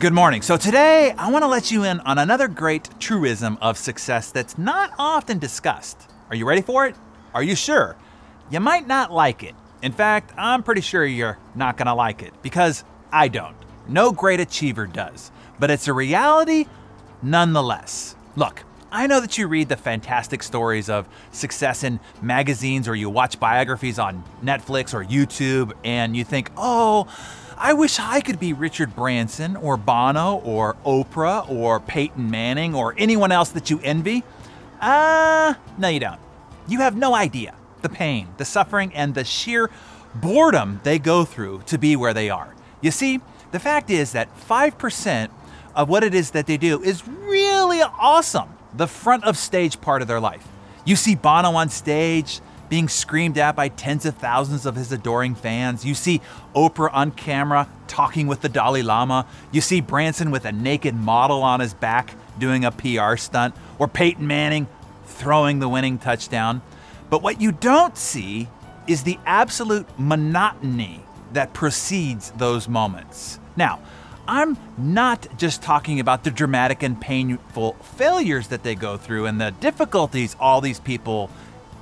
Good morning. So today I want to let you in on another great truism of success that's not often discussed. Are you ready for it? Are you sure? You might not like it. In fact, I'm pretty sure you're not going to like it because I don't. No great achiever does. But it's a reality nonetheless. Look, I know that you read the fantastic stories of success in magazines or you watch biographies on Netflix or YouTube and you think, oh, I wish I could be Richard Branson or Bono or Oprah or Peyton Manning or anyone else that you envy. No, you don't. You have no idea the pain, the suffering, and the sheer boredom they go through to be where they are. You see, the fact is that 5% of what it is that they do is really awesome, the front of stage part of their life. You see Bono on stage being screamed at by tens of thousands of his adoring fans. You see Oprah on camera talking with the Dalai Lama. You see Branson with a naked model on his back doing a PR stunt, or Peyton Manning throwing the winning touchdown. But what you don't see is the absolute monotony that precedes those moments. Now, I'm not just talking about the dramatic and painful failures that they go through and the difficulties all these people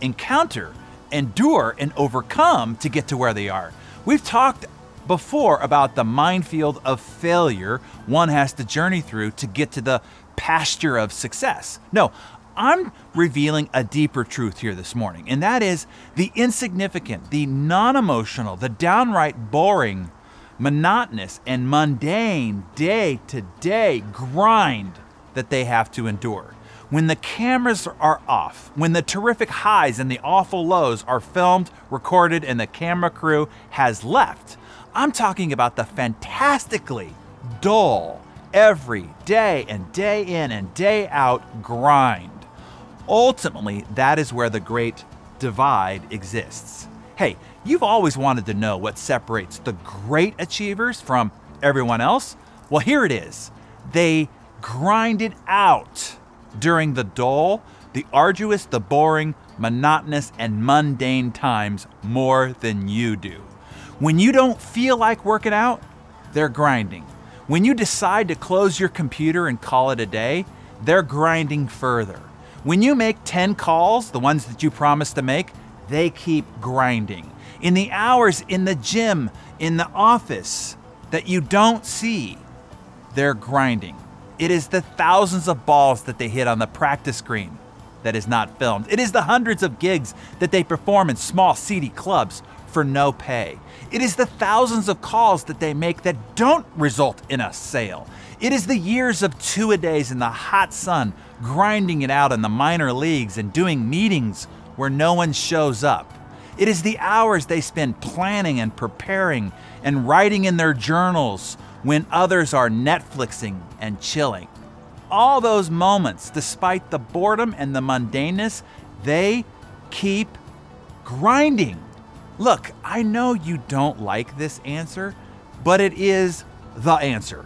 encounter, endure, and overcome to get to where they are. We've talked before about the minefield of failure one has to journey through to get to the pasture of success. No, I'm revealing a deeper truth here this morning, and that is the insignificant, the non-emotional, the downright boring, monotonous, and mundane day-to-day grind that they have to endure. When the cameras are off, when the terrific highs and the awful lows are filmed, recorded, and the camera crew has left, I'm talking about the fantastically dull, every day and day in and day out grind. Ultimately, that is where the great divide exists. Hey, you've always wanted to know what separates the great achievers from everyone else? Well, here it is. They grind it out during the dull, the arduous, the boring, monotonous, and mundane times more than you do. When you don't feel like working out, they're grinding. When you decide to close your computer and call it a day, they're grinding further. When you make 10 calls, the ones that you promised to make, they keep grinding. In the hours in the gym, in the office that you don't see, they're grinding. It is the thousands of balls that they hit on the practice screen that is not filmed. It is the hundreds of gigs that they perform in small, seedy clubs for no pay. It is the thousands of calls that they make that don't result in a sale. It is the years of two-a-days in the hot sun, grinding it out in the minor leagues and doing meetings where no one shows up. It is the hours they spend planning and preparing and writing in their journals when others are Netflixing and chilling. All those moments, despite the boredom and the mundaneness, they keep grinding. Look, I know you don't like this answer, but it is the answer.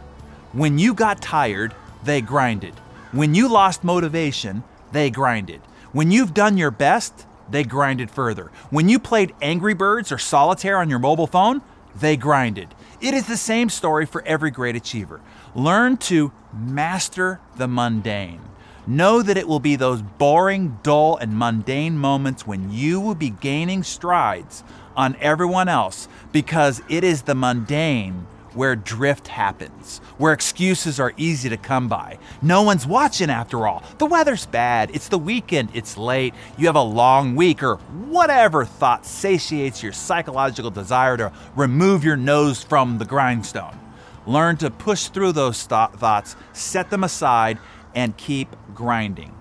When you got tired, they grinded. When you lost motivation, they grinded. When you've done your best, they grinded further. When you played Angry Birds or Solitaire on your mobile phone, they grinded. It is the same story for every great achiever. Learn to master the mundane. Know that it will be those boring, dull, and mundane moments when you will be gaining strides on everyone else, because it is the mundane where drift happens, where excuses are easy to come by. No one's watching after all. The weather's bad, it's the weekend, it's late, you have a long week, or whatever thought satiates your psychological desire to remove your nose from the grindstone. Learn to push through those thoughts, set them aside, and keep grinding.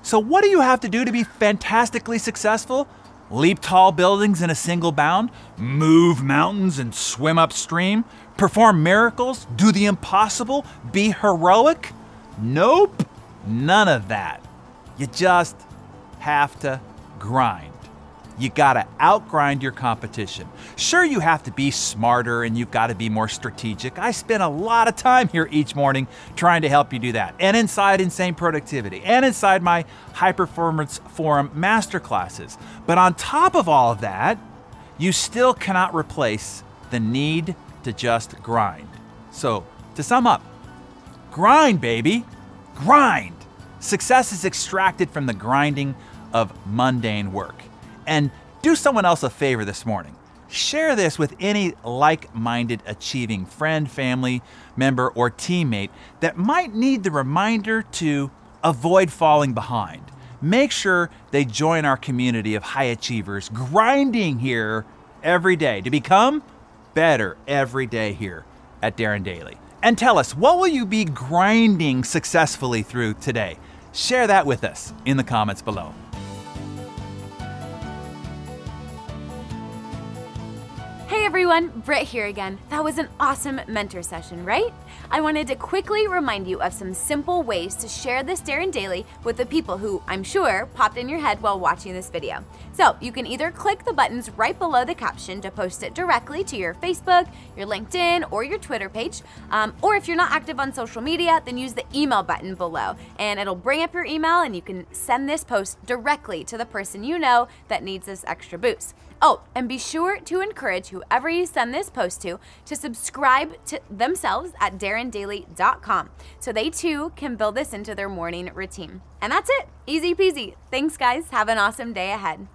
So what do you have to do to be fantastically successful? Leap tall buildings in a single bound? Move mountains and swim upstream? Perform miracles? Do the impossible? Be heroic? Nope, none of that. You just have to grind. You gotta outgrind your competition. Sure, you have to be smarter and you've got to be more strategic. I spend a lot of time here each morning trying to help you do that, and inside Insane Productivity, and inside my High Performance Forum masterclasses. But on top of all of that, you still cannot replace the need to just grind. So to sum up, Grind, baby. Grind. Success is extracted from the grinding of mundane work. And do someone else a favor this morning. Share this with any like-minded achieving friend, family member, or teammate that might need the reminder to avoid falling behind. Make sure they join our community of high achievers grinding here every day to become better every day here at Darren Daily. And tell us, what will you be grinding successfully through today? Share that with us in the comments below. Hey everyone, Britt here again. That was an awesome mentor session, right? I wanted to quickly remind you of some simple ways to share this Darren Daily with the people who, I'm sure, popped in your head while watching this video. So you can either click the buttons right below the caption to post it directly to your Facebook, your LinkedIn, or your Twitter page. Or if you're not active on social media, then use the email button below and it'll bring up your email and you can send this post directly to the person you know that needs this extra boost. Oh, and be sure to encourage whoever you send this post to subscribe to themselves at darrendaily.com so they too can build this into their morning routine. And that's it. Easy peasy. Thanks, guys. Have an awesome day ahead.